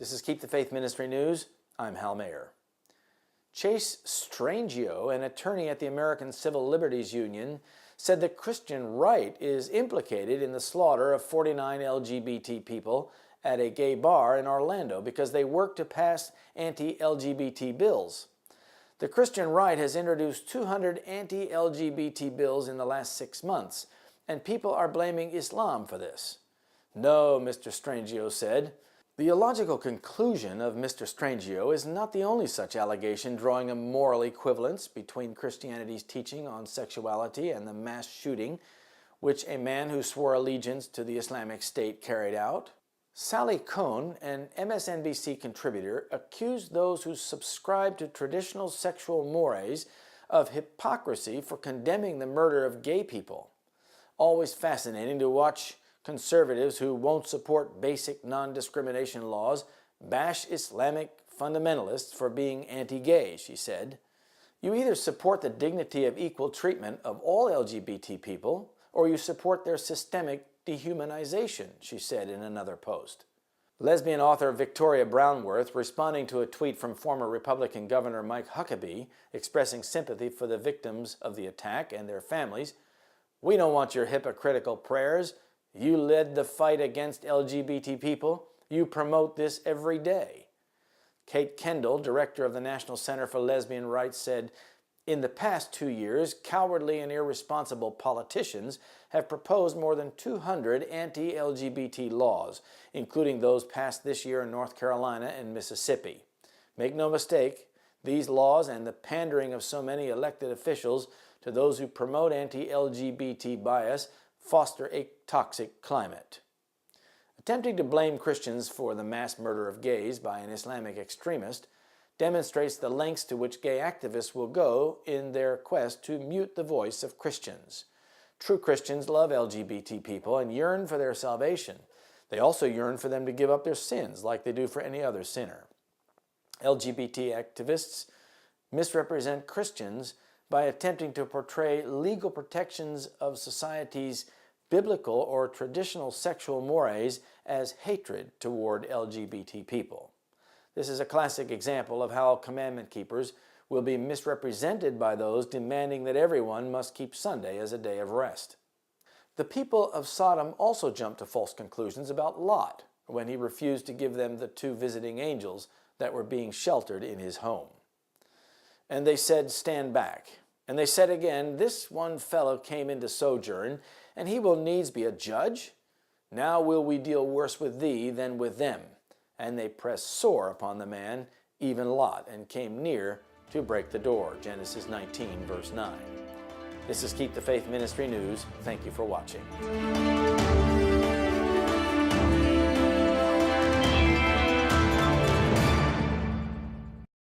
This is Keep the Faith Ministry News. I'm Hal Mayer. Chase Strang Geo, an attorney at the American Civil Liberties Union, said the Christian right is implicated in the slaughter of 49 LGBT people at a gay bar in Orlando because they work to pass anti-LGBT bills. The Christian right has introduced 200 anti-LGBT bills in the last 6 months, and people are blaming Islam for this. No, Mr. Strang Geo said. The illogical conclusion of Mr. Strang Geo is not the only such allegation drawing a moral equivalence between Christianity's teaching on sexuality and the mass shooting which a man who swore allegiance to the Islamic State carried out. Sally Kohn, an MSNBC contributor, accused those who subscribe to traditional sexual mores of hypocrisy for condemning the murder of gay people. Always fascinating to watch conservatives who won't support basic non-discrimination laws bash Islamic fundamentalists for being anti-gay, she said. You either support the dignity of equal treatment of all LGBT people, or you support their systemic dehumanization, she said in another post. Lesbian author Victoria Brownworth, responding to a tweet from former Republican Governor Mike Huckabee expressing sympathy for the victims of the attack and their families, "We don't want your hypocritical prayers. You led the fight against LGBT people. You promote this every day." Kendall, director of the National Center for Lesbian Rights, said, "In the past 2 years, cowardly and irresponsible politicians have proposed more than 200 anti-LGBT laws, including those passed this year in North Carolina and Mississippi. Make no mistake, these laws and the pandering of so many elected officials to those who promote anti-LGBT bias foster a toxic climate." Attempting to blame Christians for the mass murder of gays by an Islamic extremist demonstrates the lengths to which gay activists will go in their quest to mute the voice of Christians. True Christians love LGBT people and yearn for their salvation. They also yearn for them to give up their sins like they do for any other sinner. LGBT activists misrepresent Christians by attempting to portray legal protections of society's biblical or traditional sexual mores as hatred toward LGBT people. This is a classic example of how commandment keepers will be misrepresented by those demanding that everyone must keep Sunday as a day of rest. The people of Sodom also jumped to false conclusions about Lot when he refused to give them the 2 visiting angels that were being sheltered in his home. And they said, "Stand back." And they said again, "This one fellow came into sojourn, and he will needs be a judge. Now will we deal worse with thee than with them." And they pressed sore upon the man, even Lot, and came near to break the door. Genesis 19, verse 9. This is Keep the Faith Ministry News. Thank you for watching.